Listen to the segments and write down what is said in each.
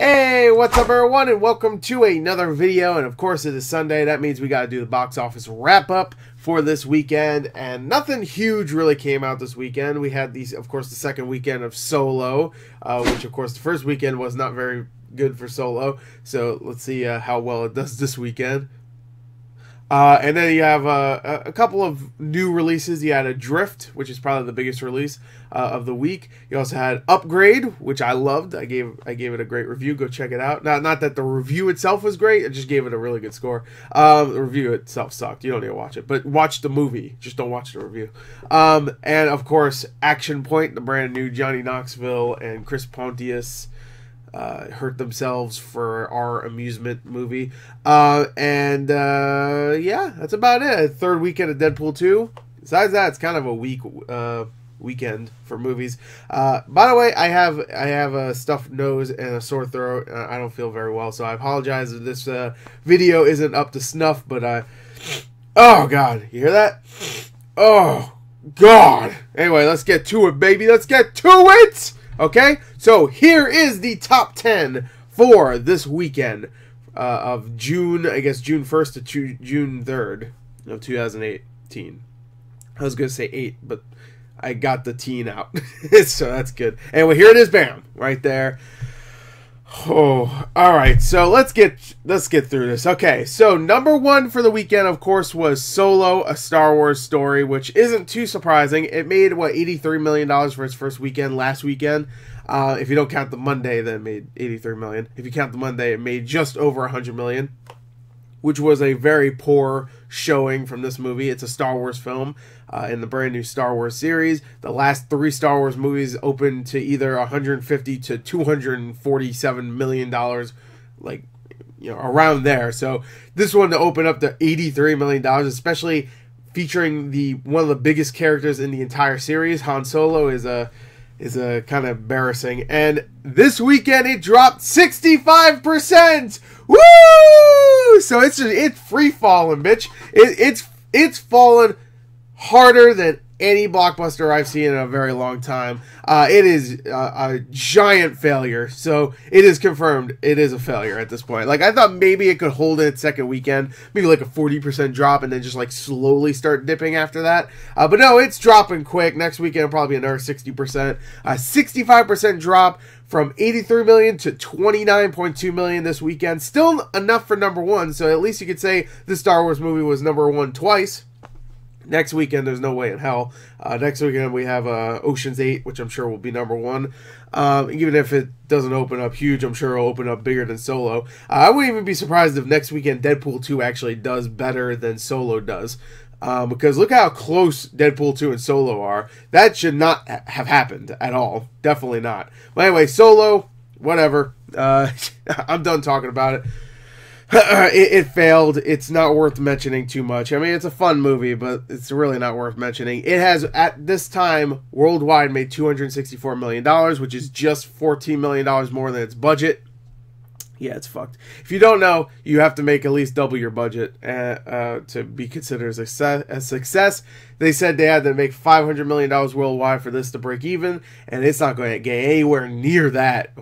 Hey, what's up everyone, and welcome to another video. And of course it is Sunday. That means we got to do the box office wrap up for this weekend, and nothing huge really came out this weekend. We had these, of course, the second weekend of Solo, which of course the first weekend was not very good for Solo, so let's see how well it does this weekend. And then you have a couple of new releases. You had Adrift, which is probably the biggest release of the week. You also had Upgrade, which I loved. I gave it a great review. Go check it out. Not that the review itself was great. I just gave it a really good score. The review itself sucked. You don't need to watch it, but watch the movie. Just don't watch the review. And of course, Action Point, the brand new Johnny Knoxville and Chris Pontius hurt themselves for our amusement movie. Yeah, that's about it. Third weekend of Deadpool 2. Besides that, it's kind of a weak weekend for movies. By the way, I have a stuffed nose and a sore throat. I don't feel very well, so I apologize if this video isn't up to snuff, but oh god, you hear that? Oh god. Anyway, let's get to it, baby. Let's get to it. Okay, so here is the top 10 for this weekend of June, I guess June 1st to June 3rd of 2018. I was going to say 8, but I got the teen out, so that's good. Anyway, here it is, bam, right there. Oh, all right, so let's get through this. Okay, so number 1 for the weekend, of course, was Solo, a Star Wars story, which isn't too surprising. It made, what, $83 million for its first weekend last weekend. If you don't count the Monday, then it made $83 million. If you count the Monday, it made just over $100 million, which was a very poor showing from this movie. It's a Star Wars film in the brand new Star Wars series. The last 3 Star Wars movies opened to either $150 to $247 million, like, you know, around there. So this one to open up to $83 million, especially featuring one of the biggest characters in the entire series, Han Solo, is a kind of embarrassing. And this weekend it dropped 65%. Woo! So it's free falling, bitch. It's fallen harder than any blockbuster I've seen in a very long time. It is a giant failure. So it is confirmed it is a failure at this point. Like, I thought maybe it could hold in its second weekend, maybe like a 40% drop, and then just like slowly start dipping after that. But no, it's dropping quick. Next weekend will probably be another 60%. 65% drop from 83 million to 29.2 million this weekend. Still enough for number 1. So at least you could say the Star Wars movie was number 1 twice. Next weekend, there's no way in hell. Next weekend, we have Ocean's 8, which I'm sure will be number 1. Even if it doesn't open up huge, I'm sure it'll open up bigger than Solo. I wouldn't even be surprised if next weekend Deadpool 2 actually does better than Solo does. Because look how close Deadpool 2 and Solo are. That should not have happened at all. Definitely not. But anyway, Solo, whatever. I'm done talking about it. It failed. It's not worth mentioning too much. I mean, it's a fun movie, but it's really not worth mentioning. It has, at this time, worldwide made $264 million, which is just $14 million more than its budget. Yeah, it's fucked. If you don't know, you have to make at least double your budget to be considered a success. They said they had to make $500 million worldwide for this to break even, and it's not going to get anywhere near that.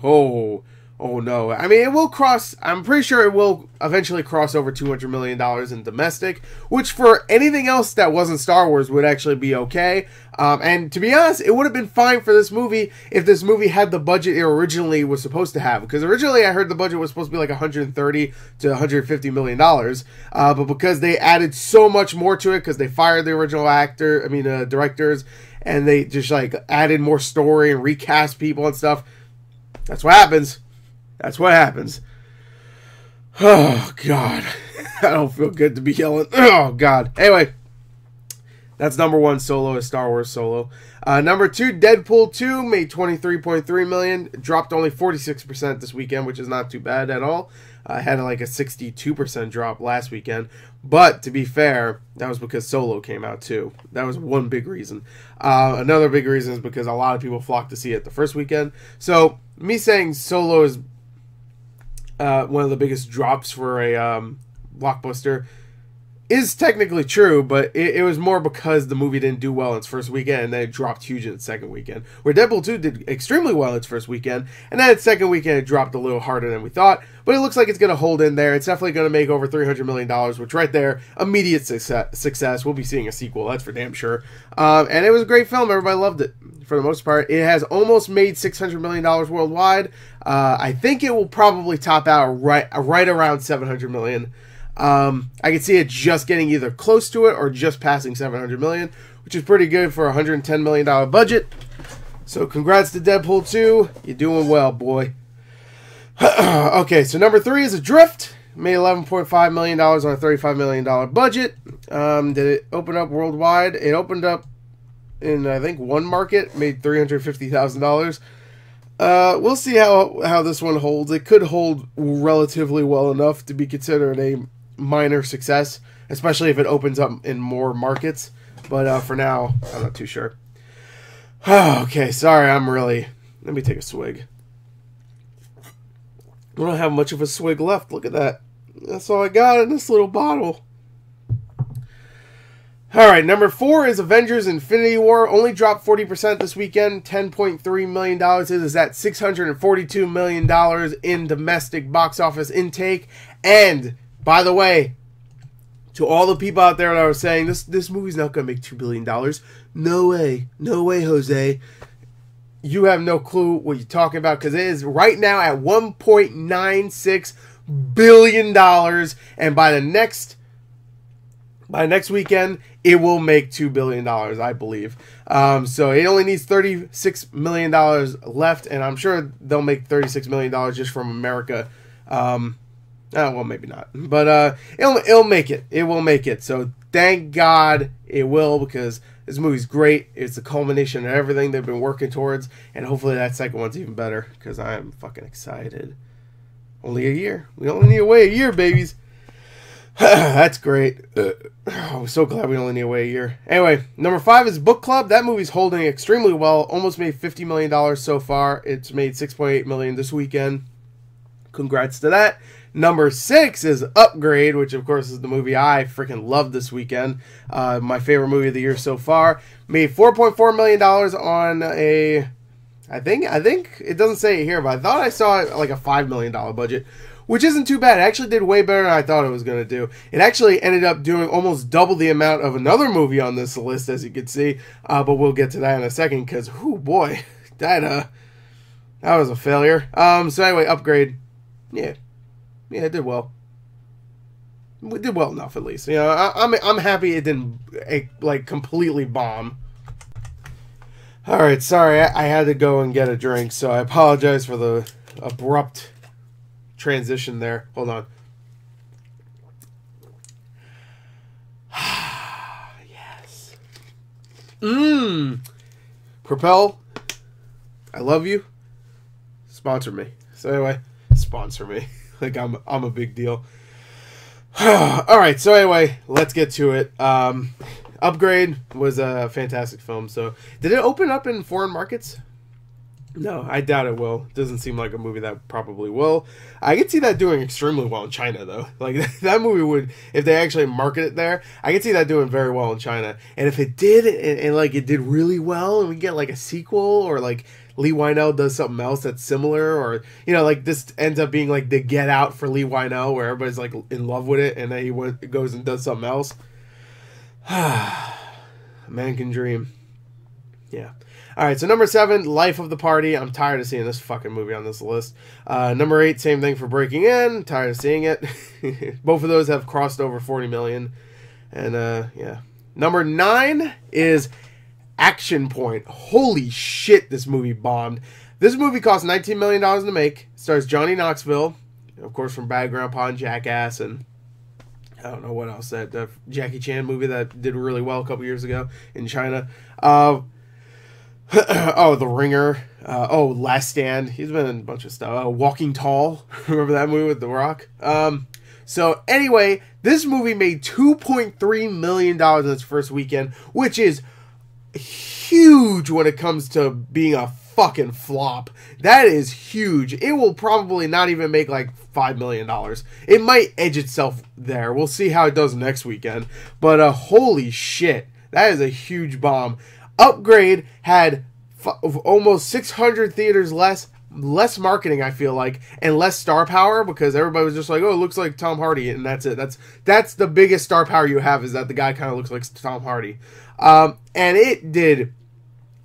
Oh no. I mean, it will cross, I'm pretty sure it will eventually cross over $200 million in domestic, which for anything else that wasn't Star Wars would actually be okay. And to be honest, it would have been fine for this movie if this movie had the budget it originally was supposed to have. Because originally I heard the budget was supposed to be like $130 to $150 million. But because they added so much more to it, because they fired the original directors, and they just like added more story and recast people and stuff, that's what happens. That's what happens. Oh, God. I don't feel good to be yelling. Oh, God. Anyway, that's number 1, Solo, a Star Wars Solo. Number 2, Deadpool 2 made $23.3 million. Dropped only 46% this weekend, which is not too bad at all. Had like a 62% drop last weekend. But, to be fair, that was because Solo came out, too. That was one big reason. Another big reason is because a lot of people flocked to see it the first weekend. So, me saying Solo is one of the biggest drops for a blockbuster, is technically true, but it was more because the movie didn't do well in its first weekend, and then it dropped huge in its second weekend. Where Deadpool 2 did extremely well in its first weekend, and then its second weekend it dropped a little harder than we thought, but it looks like it's going to hold in there. It's definitely going to make over $300 million, which right there, immediate success. We'll be seeing a sequel, that's for damn sure. And it was a great film. Everybody loved it, for the most part. It has almost made $600 million worldwide. I think it will probably top out right around $700 million. I could see it just getting either close to it or just passing $700 million, which is pretty good for a $110 million budget. So congrats to Deadpool 2. You're doing well, boy. Okay, so number 3 is Adrift. Made $11.5 million on a $35 million budget. Did it open up worldwide? It opened up in, I think, one market. Made $350,000. We'll see how this one holds. It could hold relatively well enough to be considered a minor success, especially if it opens up in more markets. But for now, I'm not too sure. Okay, sorry, let me take a swig. I don't have much of a swig left. Look at that. That's all I got in this little bottle. Alright, number 4 is Avengers Infinity War. Only dropped 40% this weekend. $10.3 million. It is at $642 million in domestic box office intake. And, by the way, to all the people out there that are saying, this movie's not going to make $2 billion. No way. No way, Jose. You have no clue what you're talking about, because it is right now at $1.96 billion. And by next weekend, it will make $2 billion, I believe. So it only needs $36 million left, and I'm sure they'll make $36 million just from America. Well, maybe not. But it'll make it. It will make it. So thank God it will, because this movie's great. It's the culmination of everything they've been working towards, and hopefully that second one's even better, because I am fucking excited. Only a year. We only need to wait a year, babies. That's great. I'm so glad we only need to wait a year. Anyway, number 5 is Book Club. That movie's holding extremely well. Almost made $50 million so far. It's made $6.8 million this weekend. Congrats to that. Number 6 is Upgrade, which of course is the movie I freaking loved this weekend. My favorite movie of the year so far. Made $4.4 million on a... I think it doesn't say it here, but I thought I saw like a $5 million budget, which isn't too bad. It actually did way better than I thought it was going to do. It actually ended up doing almost double the amount of another movie on this list, as you can see. But we'll get to that in a second, because, whoo, boy, that was a failure. So anyway, Upgrade, yeah, it did well. We did well enough, at least. You know, I'm happy it didn't like completely bomb. All right, sorry, I had to go and get a drink, so I apologize for the abrupt transition there. Hold on. Yes. Propel, I love you. Sponsor me. So anyway, sponsor me. Like I'm a big deal. All right, so anyway, let's get to it. Upgrade was a fantastic film. So, did it open up in foreign markets? No, I doubt it will. Doesn't seem like a movie that probably will. I could see that doing extremely well in China, though. Like, that movie would, if they actually market it there, I could see that doing very well in China. And if it did, and like, it did really well, and we get, like, a sequel, or, like, Lee Whynell does something else that's similar, or, you know, like, this ends up being, like, the Get Out for Lee Whynell, where everybody's, like, in love with it, and then he goes and does something else. A man can dream. Yeah. Alright, so number 7, Life of the Party. I'm tired of seeing this fucking movie on this list. Number 8, same thing for Breaking In. Tired of seeing it. Both of those have crossed over 40 million. And, yeah. Number 9 is Action Point. Holy shit, this movie bombed. This movie cost $19 million to make. It stars Johnny Knoxville, of course, from Bad Grandpa and Jackass, and I don't know what else. That Jackie Chan movie that did really well a couple years ago in China. Oh, The Ringer. Last Stand. He's been in a bunch of stuff. Walking Tall. Remember that movie with The Rock? So anyway, this movie made $2.3 million in its first weekend, which is huge when it comes to being a fucking flop. That is huge. It will probably not even make like $5 million. It might edge itself there. We'll see how it does next weekend. But holy shit, that is a huge bomb. Upgrade had almost 600 theaters less marketing, I feel like, and less star power, because everybody was just like, oh, it looks like Tom Hardy, and that's it. That's the biggest star power you have, is that the guy kind of looks like Tom Hardy. And it did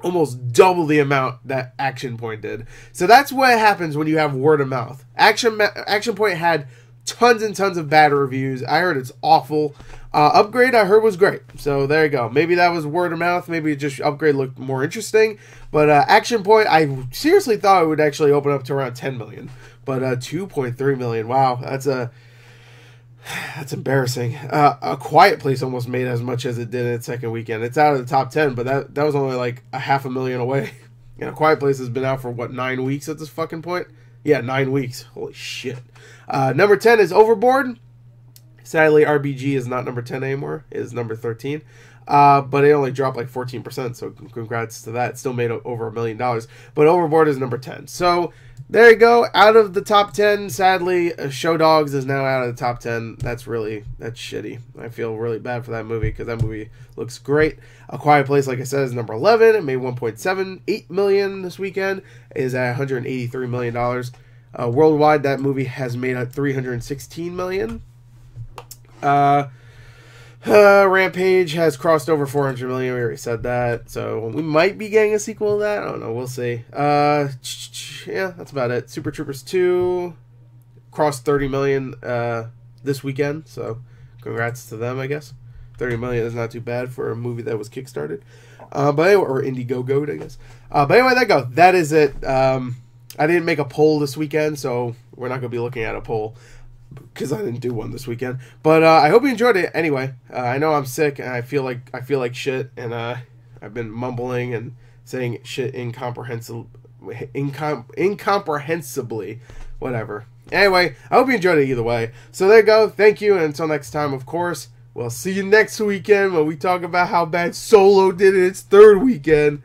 almost double the amount that Action Point did. So that's what happens when you have word of mouth. Action Point had tons and tons of bad reviews. I heard it's awful. Upgrade, I heard, was great. So there you go. Maybe that was word of mouth. Maybe just Upgrade looked more interesting. But Action Point, I seriously thought it would actually open up to around 10 million. But 2.3 million. Wow, that's embarrassing. A Quiet Place almost made as much as it did in its second weekend. It's out of the top 10, but that was only like a $500,000 away. You know, Quiet Place has been out for, what, 9 weeks at this fucking point? Yeah, 9 weeks. Holy shit. Number 10 is Overboard. Sadly, RBG is not number 10 anymore. It is number 13. But it only dropped like 14%, so congrats to that. It still made over $1 million. But Overboard is number 10. So there you go. Out of the top 10, sadly, Show Dogs is now out of the top 10. That's shitty. I feel really bad for that movie, because that movie looks great. A Quiet Place, like I said, is number 11. It made $1.78 million this weekend. It is at $183 million. Worldwide, that movie has made $316 million. Rampage has crossed over 400 million. We already said that, so we might be getting a sequel to that. I don't know. We'll see. Yeah, that's about it. Super Troopers 2 crossed 30 million this weekend, so congrats to them, I guess. 30 million is not too bad for a movie that was kickstarted. But anyway, or Indiegogo, I guess. But anyway, that is it. I didn't make a poll this weekend, so we're not going to be looking at a poll, because I didn't do one this weekend. But I hope you enjoyed it anyway. I know I'm sick, and I feel like shit, and I've been mumbling and saying shit incomprehensibly. Whatever. Anyway, I hope you enjoyed it either way. So there you go. Thank you, and until next time, of course, we'll see you next weekend when we talk about how bad Solo did in its third weekend.